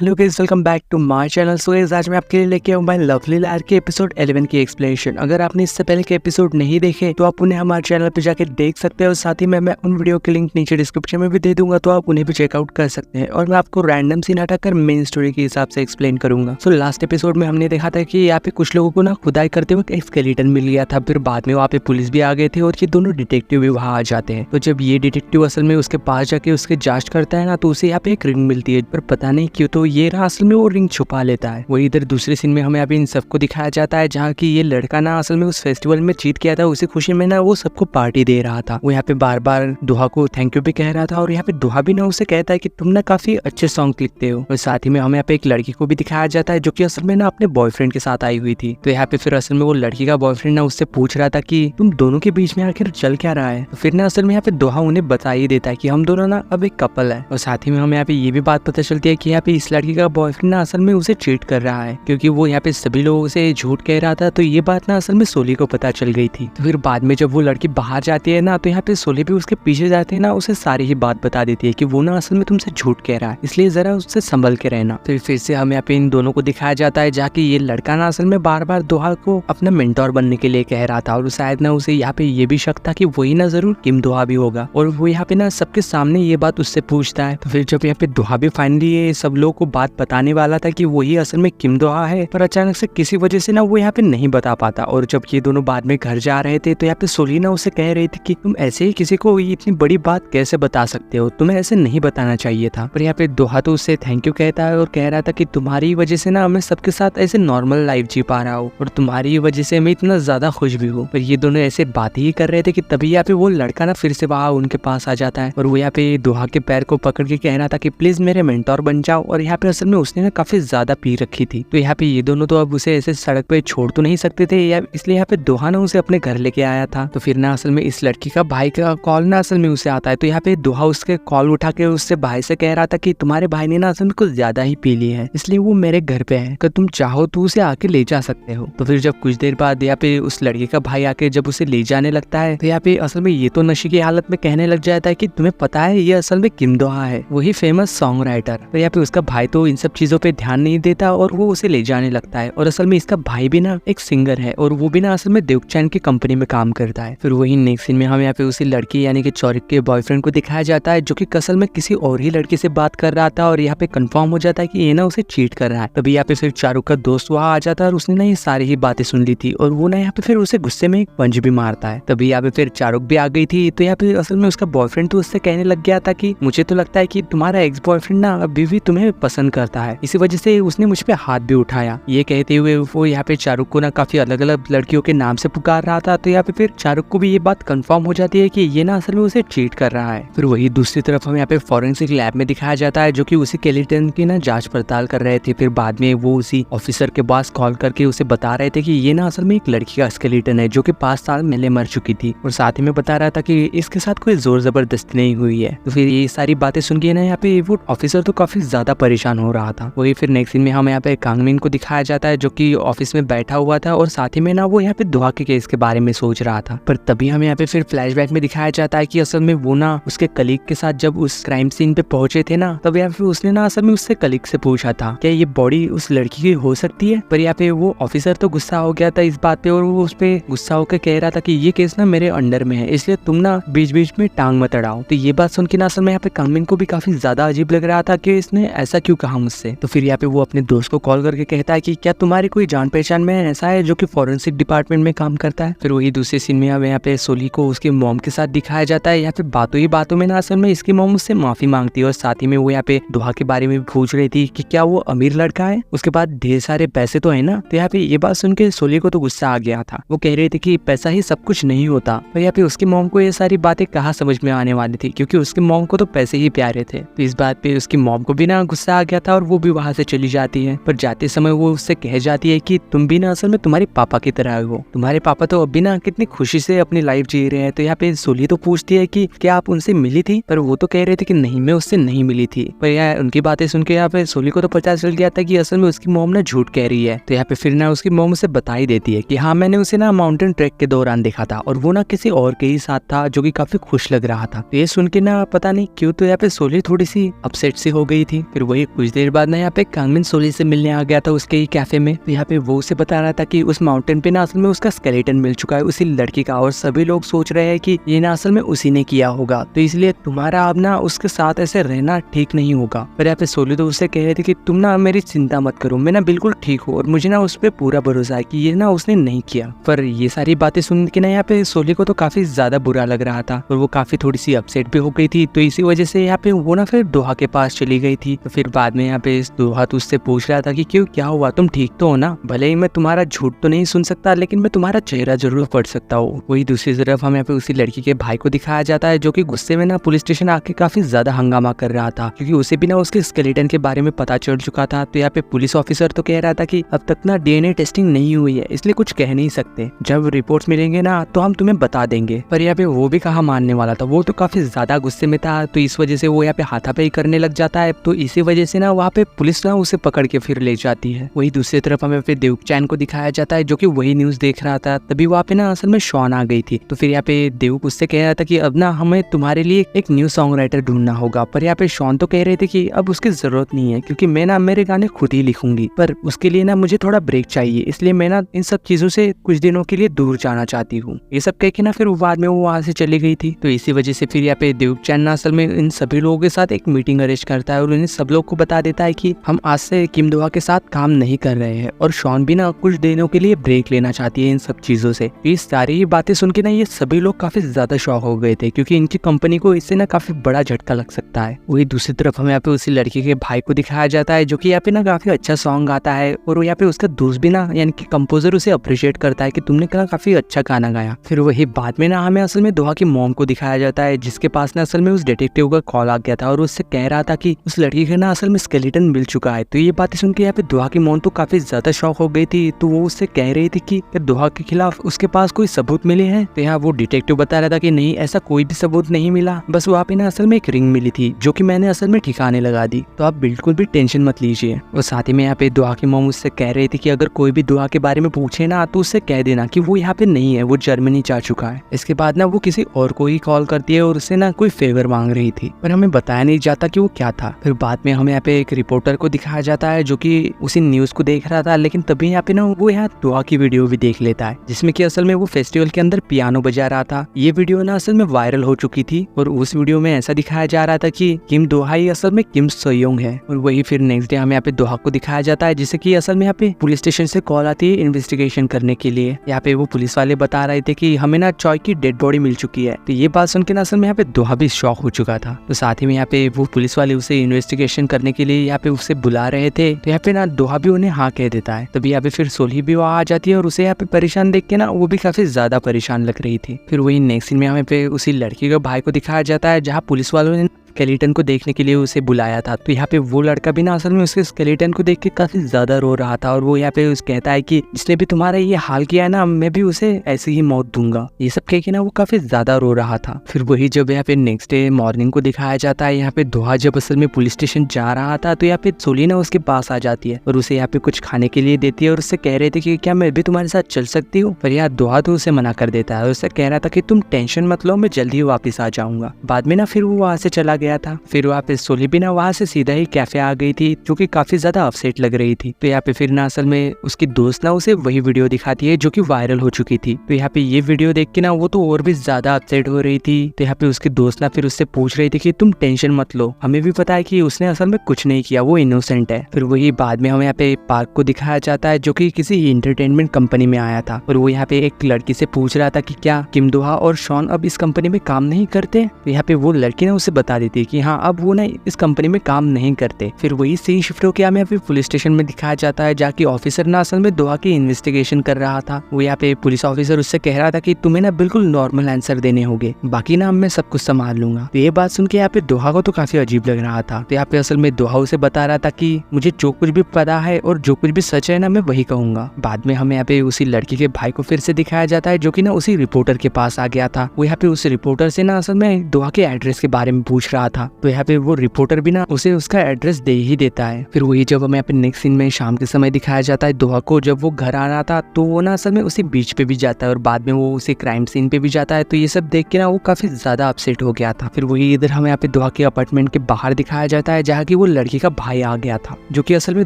Hello guys, welcome back to my channel. So guys, आज मैं आपके लिए लेके आऊँ माय लवली लायर के एपिसोड 11 की एक्सप्लेनेशन। अगर आपने इससे पहले के एपिसोड नहीं देखे तो आप उन्हें हमारे चैनल पे जाके देख सकते हो। साथ ही में मैं उन वीडियो के लिंक नीचे डिस्क्रिप्शन में भी दे दूंगा, तो आप उन्हें भी चेकआउट कर सकते हैं। और मैं आपको रैंडम सीन हटाकर मेन स्टोरी के हिसाब से एक्सप्लेन करूंगा। सो लास्ट एपिसोड में हमने देखा था कि यहाँ पे कुछ लोगों को ना खुदाई करते हुए एक स्केलेटन मिल गया था। फिर बाद में वहाँ पे पुलिस भी आ गए थे और ये दोनों डिटेक्टिव भी वहाँ आ जाते हैं। तो जब ये डिटेक्टिव असल में उसके पास जाके उसके जांच करता है ना, तो उसे यहाँ पे एक रिंग मिलती है। पर पता नहीं क्यों तो ये ना असल में वो रिंग छुपा लेता है। वही इधर दूसरे सीन में हमें अभी इन सबको दिखाया जाता है, जहाँ की ये लड़का ना असल में उस फेस्टिवल में चीट किया था, उसी खुशी में ना वो सबको पार्टी दे रहा था। वो यहाँ पे बार बार दुहा को थैंक यू भी कह रहा था और यहाँ पे दुहा भी ना उसे कहता है कि तुम ना काफी अच्छे सॉन्ग लिखते हो। और साथ ही में हमें यहाँ पे एक लड़की को भी दिखाया जाता है जो कि असल में ना अपने बॉयफ्रेंड के साथ आई हुई थी। तो यहाँ पे फिर असल में वो लड़की का बॉयफ्रेंड ना उससे पूछ रहा था कि तुम दोनों के बीच में आखिर चल क्या रहा है। तो फिर ना असल में यहाँ पे दुहा उन्हें बता ही देता है कि हम दोनों ना अब एक कपल है। और साथ ही में हमें यहाँ पे ये भी बात पता चलती है कि यहाँ पे इस लड़की का बॉयफ्रेंड ना असल में उसे चीट कर रहा है, क्योंकि वो यहाँ पे सभी लोगों से झूठ कह रहा था। तो ये बात ना असल में सोली को पता चल गई थी। तो फिर बाद में जब वो लड़की बाहर जाती है ना, तो यहाँ पे सोली भी उसके पीछे जाते हैं ना, उसे सारी ही बात बता देती है कि वो ना असल में तुमसे झूठ कह रहा है, इसलिए जरा उससे संभल के रहना। फिर से हमें यहाँ पे इन दोनों को दिखाया जाता है, जाके ये लड़का ना असल में बार बार दोहा को अपना मेंटोर बनने के लिए कह रहा था। और शायद ना उसे यहाँ पे ये भी शक था कि वही ना जरूर किम दोहा भी होगा। और वो यहाँ पे ना सबके सामने ये बात उससे पूछता है। तो फिर जब यहाँ पे दोहा भी फाइनली ये सब लोग को बात बताने वाला था कि वही असल में किम दोहा है, पर अचानक से किसी वजह से ना वो यहाँ पे नहीं बता पाता। और जब ये दोनों बाद में घर जा रहे थे तो यहाँ पे सोली ना उसे कह रही थी कि तुम ऐसे ही किसी को इतनी बड़ी बात कैसे बता सकते हो, तुम्हें ऐसे नहीं बताना चाहिए था। पर यहाँ पे दोहा तो उससे थैंक यू कहता है और कह रहा था कि तुम्हारी वजह से ना मैं सबके साथ ऐसे नॉर्मल लाइफ जी पा रहा हूँ और तुम्हारी वजह से मैं इतना ज्यादा खुश भी हूँ। पर ये दोनों ऐसे बात ही कर रहे थे कि तभी यहाँ पे वो लड़का ना फिर से वहाँ उनके पास आ जाता है और वो यहाँ पे दोहा के पैर को पकड़ के कह रहा था कि प्लीज मेरे मेंटोर बन जाओ। और यहाँ पे असल में उसने ना काफी ज्यादा पी रखी थी। तो यहाँ पे ये दोनों तो अब उसे ऐसे सड़क पे छोड़ तो नहीं सकते थे, या इसलिए यहाँ पे दोहा ना उसे अपने घर लेके आया था। तो फिर ना असल में इस लड़की का भाई का कॉल ना असल में उसे आता है। तो यहाँ पे दोहा उसके कॉल उठा के उससे भाई से कह रहा था कि तुम्हारे भाई ने ना असल में कुछ ज्यादा ही पी ली है, इसलिए वो मेरे घर पे है, अगर तुम चाहो तो उसे आके ले जा सकते हो। तो फिर जब कुछ देर बाद यहाँ पे उस लड़के का भाई आके जब उसे ले जाने लगता है, तो यहाँ पे असल में ये तो नशे की हालत में कहने लग जाता है कि तुम्हें पता है ये असल में किम दोहा है, वही फेमस सॉन्ग राइटर। तो यहाँ पे उसका भाई तो इन सब चीजों पे ध्यान नहीं देता और वो उसे ले जाने लगता है। और असल में इसका भाई भी ना एक सिंगर है और वो भी ना असल में देवचैन की कंपनी में काम करता है। फिर वही नेक्स्ट सीन में हम यहाँ पे उसी लड़की यानी कि चौरिक के बॉयफ्रेंड को दिखाया जाता है, जो कि असल में किसी और ही लड़की से बात कर रहा था। और यहाँ पे कंफर्म हो जाता है कि ये ना उसे चीट कर रहा है। तभी यहाँ पे फिर चारुक का दोस्त वहाँ आ जाता है और उसने ना ये सारी ही बातें सुन ली थी और वो ना यहाँ पे फिर उसे गुस्से में एक पंच भी मारता है। तभी यहाँ पे फिर चारुक भी आ गई थी। तो यहाँ पे असल में उसका बॉयफ्रेंड तो उससे कहने लग गया था कि मुझे तो लगता है कि तुम्हारा एक्स बॉयफ्रेंड ना अभी भी तुम्हें पसंद करता है, इसी वजह से उसने मुझ पे हाथ भी उठाया। ये कहते हुए वो यहाँ पे चारुक को ना काफी अलग अलग लड़कियों के नाम से पुकार रहा था। तो यहाँ पे फिर चारुक को भी ये बात कंफर्म हो जाती है कि ये ना असल में उसे चीट कर रहा है। फिर वही दूसरी तरफ हम यहाँ पे फॉरेंसिक लैब में दिखाया जाता है, जो कि उसी स्केलेटन की ना जांच पड़ताल कर रहे थे। फिर बाद में वो उसी ऑफिसर के पास कॉल करके उसे बता रहे थे कि ये ना असल में एक लड़की का स्केलेटन है जो कि 5 साल पहले मर चुकी थी। और साथ ही में बता रहा था कि इसके साथ कोई जोर जबरदस्ती नहीं हुई है। तो फिर ये सारी बातें सुन के ना यहाँ पे वो ऑफिसर तो काफी ज्यादा परेशान हो रहा था। वही फिर नेक्स्ट सीन में हम यहाँ पे कांगमिन को दिखाया जाता है, जो कि ऑफिस में बैठा हुआ था और साथ ही में ना वो यहाँ पे दुहा के केस के बारे में सोच रहा था। पर तभी हमें यहाँ पे फिर फ्लैशबैक में दिखाया जाता है कि असल में वो ना उसके कलीग के साथ जब उस क्राइम सीन पे पहुंचे थे ना, तब यहाँ पे उसने ना असल में उससे कलीग से पूछा था क्या ये बॉडी उस लड़की की हो सकती है। पर यहाँ पे वो ऑफिसर तो गुस्सा हो गया था इस बात पे और वो उस पे गुस्सा होकर कह रहा था कि ये केस ना मेरे अंडर में है, इसलिए तुम ना बीच बीच में टांग मत अड़ाओ। तो ये बात सुन के ना असल में यहाँ पे कांगमिन को भी काफी ज्यादा अजीब लग रहा था कि इसने ऐसा क्यों कहा मुझसे। तो फिर यहाँ पे वो अपने दोस्त को कॉल करके कहता है कि क्या तुम्हारी कोई जान पहचान में ऐसा है जो कि फॉरेंसिक डिपार्टमेंट में काम करता है। फिर वही दूसरे सीन में अब यहाँ पे सोली को उसके मॉम के साथ दिखाया जाता है। यहाँ पे बातों ही बातों में ना असल में इसकी मॉम उससे माफी मांगती है और साथ ही में वो यहाँ पे दुहा के बारे में पूछ रही थी कि क्या वो अमीर लड़का है, उसके पास ढेर सारे पैसे तो है ना। तो यहाँ पे ये बात सुन के सोली को तो गुस्सा आ गया था। वो कह रही थी कि पैसा ही सब कुछ नहीं होता। पर यहाँ पे उसकी मॉम को ये सारी बातें कहाँ समझ में आने वाली थी, क्योंकि उसकी मॉम को तो पैसे ही प्यारे थे। तो इस बात पे उसकी मॉम को भी ना गुस्सा आ गया था और वो भी वहाँ से चली जाती है। पर जाते समय वो उससे कह जाती है कि तुम भी ना असल में तुम्हारे पापा की तरह हो, तुम्हारे पापा तो अभी ना कितनी खुशी से अपनी लाइफ जी रहे हैं। तो यहाँ पे सोली तो पूछती है कि क्या आप उनसे मिली थी, पर वो तो कह रहे थे कि नहीं मैं उससे नहीं मिली थी। पर यार उनकी बातें सुन के यहाँ पे सोली को तो पता चल गया था कि असल में उसकी मॉम ना झूठ कह रही है। तो यहाँ पे फिर ना उसकी मॉम उसे बता ही देती है कि हाँ मैंने उसे ना माउंटेन ट्रैक के दौरान देखा था और वो ना किसी और के ही साथ था जो कि काफी खुश लग रहा था। तो ये सुन के ना पता नहीं क्यों तो यहाँ पे सोली थोड़ी सी अपसेट सी हो गई थी। फिर वही कुछ देर बाद ना यहाँ पे कांगमिन सोली से मिलने आ गया था उसके ही कैफे में। तो यहाँ पे वो उसे बता रहा था कि उस माउंटेन पे ना असल में उसका स्केलेटन मिल चुका है उसी लड़की का, और सभी लोग सोच रहे हैं कि ये ना असल में उसी ने किया होगा, तो इसलिए तुम्हारा अब ना उसके साथ ऐसे रहना ठीक नहीं होगा। पर यहाँ पे सोली तो उससे कह रहे थे कि तुम ना मेरी चिंता मत करो, मैं ना बिल्कुल ठीक हूँ और मुझे ना उस पर पूरा भरोसा है कि ये ना उसने नहीं किया। पर ये सारी बातें सुन के ना यहाँ पे सोली को तो काफी ज्यादा बुरा लग रहा था और वो काफी थोड़ी सी अपसेट भी हो गई थी। तो इसी वजह से यहाँ पे वो ना फिर दोहा के पास चली गई थी। तो फिर बाद में यहाँ पे दोहा तो उससे पूछ रहा था कि क्यों, क्या हुआ, तुम ठीक तो हो ना? भले ही मैं तुम्हारा झूठ तो नहीं सुन सकता, लेकिन मैं तुम्हारा चेहरा जरूर पढ़ सकता हूँ। वही दूसरी तरफ हमें यहाँ पे उसी लड़की के भाई को दिखाया जाता है जो कि गुस्से में ना पुलिस स्टेशन आके काफी ज्यादा हंगामा कर रहा था, क्योंकि उसे भी ना उसके स्केलेटन के बारे में पता चल चुका था। तो यहाँ पे पुलिस ऑफिसर तो कह रहा था कि अब तक ना डीएनए टेस्टिंग नहीं हुई है, इसलिए कुछ कह नहीं सकते, जब रिपोर्ट्स मिलेंगे ना तो हम तुम्हें बता देंगे। पर यहाँ पे वो भी कहाँ मानने वाला था, वो तो काफी ज्यादा गुस्से में था। तो इस वजह से वो यहाँ पे हाथापाई करने लग जाता है। तो इसी वजह से ना वहाँ पे पुलिस ना उसे पकड़ के फिर ले जाती है। वही दूसरी तरफ हमें फिर देवचैन को दिखाया जाता है जो कि वही न्यूज देख रहा था। तभी वहाँ पे ना असल में शॉन आ गई थी। तो फिर यहाँ पे देवक उससे कह रहा था कि अब ना हमें तुम्हारे लिए एक न्यू सॉन्ग राइटर ढूंढना होगा। पर यहाँ पे शॉन तो कह रहे थे कि अब उसकी जरूरत नहीं है, क्योंकि मैं ना मेरे गाने खुद ही लिखूंगी, पर उसके लिए ना मुझे थोड़ा ब्रेक चाहिए, इसलिए मैं ना इन सब चीजों से कुछ दिनों के लिए दूर जाना चाहती हूँ। ये सब कह के ना फिर बाद में वो वहाँ से चली गई थी। तो इसी वजह से फिर यहाँ पे देवचैन ना असल में इन सभी लोगों के साथ एक मीटिंग अरेंज करता है और उन्हें सब लोग को बता देता है कि हम आज से किम दोहा के साथ काम नहीं कर रहे हैं, और शॉन भी ना कुछ दिनों के लिए ब्रेक लेना चाहती है इन सब चीजों से। ये सारी बातें सुन के ना ये सभी लोग काफी ज्यादा शॉक हो गए थे, क्योंकि इनकी कंपनी को इससे ना काफी बड़ा झटका लग सकता है। वही दूसरी तरफ हमें यहाँ पे उसी लड़की के भाई को दिखाया जाता है जो कि यहाँ पे ना काफी अच्छा सॉन्ग गाता है, और यहाँ पे उसका दोस्त भी ना यानी कि कंपोजर उसे अप्रिशिएट करता है कि तुमने काफी अच्छा गाना गाया। फिर वही बाद में ना हमें असल में दोहा की मॉम को दिखाया जाता है, जिसके पास ना असल में उस डिटेक्टिव का कॉल आ गया था और उससे कह रहा था कि उस लड़की के ना असल में स्केलेटन मिल चुका है। तो ये बातें सुन के यहाँ पे दोहा की मॉम तो काफी ज्यादा शॉक हो गई थी। तो वो उससे कह रही थी कि दोहा के खिलाफ उसके पास कोई सबूत मिले हैं। तो यहाँ वो डिटेक्टिव बता रहा था कि नहीं, ऐसा कोई भी सबूत नहीं मिला, बस वहाँ पे ना असल में एक रिंग मिली थी जो कि मैंने असल में ठिकाने लगा दी, तो आप बिल्कुल भी टेंशन मत लीजिए। और साथ ही में यहाँ पे दोहा की मॉम उससे कह रही थी कि अगर कोई भी दोहा के बारे में पूछे ना तो उससे कह देना कि वो यहाँ पे नहीं है, वो जर्मनी जा चुका है। इसके बाद ना वो किसी और को ही कॉल करती है और उससे ना कोई फेवर मांग रही थी, पर हमें बताया नहीं जाता कि वो क्या था। फिर बाद में हमें यहाँ पे एक रिपोर्टर को दिखाया जाता है जो कि उसी न्यूज को देख रहा था, लेकिन तभी यहाँ पे ना वो यहाँ दोहा की वीडियो भी देख लेता है, जिसमें कि असल में वो फेस्टिवल के अंदर पियानो बजा रहा था। ये वीडियो ना असल में वायरल हो चुकी थी और उस वीडियो में ऐसा दिखाया जा रहा था कि किम दोहा ही असल में किम सोयोंग है। और वही फिर नेक्स्ट डे हमें यहाँ पे दोहा को दिखाया जाता है, जिसे कि असल में यहाँ पे पुलिस स्टेशन से कॉल आती है इन्वेस्टिगेशन करने के लिए। यहाँ पे वो पुलिस वाले बता रहे थे कि हमें ना चॉय की डेड बॉडी मिल चुकी है। तो ये बात सुन के ना असल में यहाँ पे दोहा भी शॉक हो चुका था। तो साथ ही में यहाँ पे वो पुलिस वाले उसे इन्वेस्टिगेशन करने के लिए यहाँ पे उसे बुला रहे थे। तो यहाँ पे ना दोहा भी उन्हें हाँ कह देता है। तभी यहाँ पे फिर सोली भी वहाँ आ जाती है और उसे यहाँ पे परेशान देख के ना वो भी काफी ज्यादा परेशान लग रही थी। फिर वही नेक्स्ट सीन में हमें पे उसी लड़की के भाई को दिखाया जाता है, जहाँ पुलिस वालों ने स्केलेटन को देखने के लिए उसे बुलाया था। तो यहाँ पे वो लड़का भी ना असल में उसके स्केलेटन को देख के काफी ज्यादा रो रहा था, और वो यहाँ पे कहता है कि जिसने भी तुम्हारा ये हाल किया है ना, मैं भी उसे ऐसी ही मौत दूंगा। ये सब कह के ना वो काफी ज्यादा रो रहा था। फिर वही जब यहाँ पे नेक्स्ट डे मॉर्निंग को दिखाया जाता है, यहाँ पे दोहा जब असल में पुलिस स्टेशन जा रहा था तो यहाँ पे सोली ना उसके पास आ जाती है और उसे यहाँ पे कुछ खाने के लिए देती है और उससे कह रहे थे कि क्या मैं भी तुम्हारे साथ चल सकती हूँ। पर यहाँ दोहा तो उसे मना कर देता है और उससे कह रहा था कि तुम टेंशन मत लो, मैं जल्दी वापस आ जाऊंगा। बाद में ना फिर वो वहाँ से चला गया था। फिर वहाँ पे सोली भी ना वहाँ से सीधा ही कैफे आ गई थी, जो कि काफी ज्यादा अपसेट लग रही थी। तो यहाँ पे फिर ना असल में उसकी दोस्त ना उसे वही वीडियो दिखाती है जो कि वायरल हो चुकी थी। तो यहाँ पे ये वीडियो देख के ना वो तो और भी ज्यादा अपसेट हो रही थी। तो यहाँ पे उसकी दोस्त ना फिर उससे पूछ रही थी कि तुम टेंशन मत लो, हमें भी पता है कि उसने असल में कुछ नहीं किया, वो इनोसेंट है। फिर वही बाद में हमें यहाँ पे पार्क को दिखाया जाता है जो कि किसी इंटरटेनमेंट कंपनी में आया था, और वो यहाँ पे एक लड़की से पूछ रहा था कि क्या किम दोहा और शॉन अब इस कंपनी में काम नहीं करते। तो यहाँ पे वो लड़की ना उसे बता देती है कि हाँ अब वो ना इस कंपनी में काम नहीं करते। फिर वही सीन शिफ्ट होकर हमें फिर पुलिस स्टेशन में दिखाया जाता है, जाके ऑफिसर ना असल में दोहा की इन्वेस्टिगेशन कर रहा था। वो यहाँ पे पुलिस ऑफिसर उससे कह रहा था कि तुम्हें ना बिल्कुल नॉर्मल आंसर देने होंगे, बाकी ना मैं सब कुछ संभाल लूंगा। तो ये बात सुन के यहाँ पे दोहा को तो काफी अजीब लग रहा था। तो यहाँ पे असल में दोहा उसे बता रहा था कि मुझे जो कुछ भी पता है और जो कुछ भी सच है ना मैं वही कहूंगा। बाद में हमें यहाँ पे उसी लड़की के भाई को फिर से दिखाया जाता है जो कि ना उसी रिपोर्टर के पास आ गया था। वो यहाँ पे उस रिपोर्टर से ना असल में दोहा के एड्रेस के बारे में पूछ रहा रहा था। तो यहाँ पे वो रिपोर्टर भी ना उसे उसका एड्रेस दे ही देता है। फिर वही जब हमें यहाँ पे नेक्स्ट सीन में शाम के समय दिखाया जाता है दोहा को, जब वो घर आ रहा था तो वो ना असल में उसी बीच पे भी जाता है और बाद में वो उसी क्राइम सीन पे भी जाता है। तो ये सब देख के ना वो काफी ज्यादा अपसेट हो गया था। फिर वही इधर हमें यहाँ पे दोहा के अपार्टमेंट के बाहर दिखाया जाता है जहाँ की वो लड़की का भाई आ गया था, जो कि असल में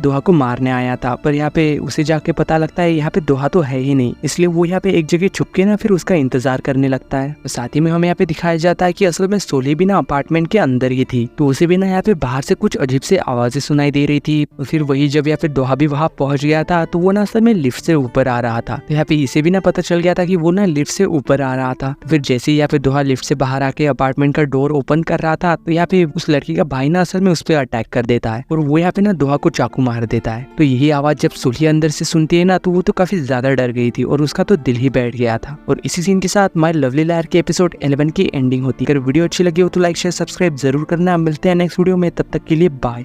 दोहा को मारने आया था। पर यहाँ पे उसे जाके पता लगता है यहाँ पे दोहा तो है ही नहीं, इसलिए वो यहाँ पे एक जगह छुप के ना फिर उसका इंतजार करने लगता है। और साथ ही में हमें यहाँ पे दिखाया जाता है कि असल में सोली भी ना अपार्टमेंट के अंदर ही थी, तो उसे भी ना यहाँ पे बाहर से कुछ अजीब से आवाजें सुनाई दे रही थी। और फिर वही जब यहाँ पे दोहा भी वहां पहुंच गया था तो वो ना असल में लिफ्ट से ऊपर आ रहा था। तो यहाँ पे इसे भी ना पता चल गया था कि वो ना लिफ्ट से ऊपर आ रहा था। फिर जैसे ही यहाँ पे दोहा लिफ्ट से बाहर आके अपार्टमेंट का डोर ओपन कर रहा था तो यहाँ पे उस लड़की का भाई ना असल में उस पर अटैक कर देता है और वो यहाँ पे ना दोहा को चाकू मार देता है। तो यही आवाज जब सोली अंदर से सुनती है ना तो वो तो काफी ज्यादा डर गई थी और उसका तो दिल ही बैठ गया था। और इसी सीन के साथ माय लवली लायर के एपिसोड 11 की एंडिंग होती है। अगर वीडियो अच्छी लगी हो तो लाइक शेयर सब्सक्राइब जरूर करना। मिलते हैं नेक्स्ट वीडियो में, तब तक के लिए बाय।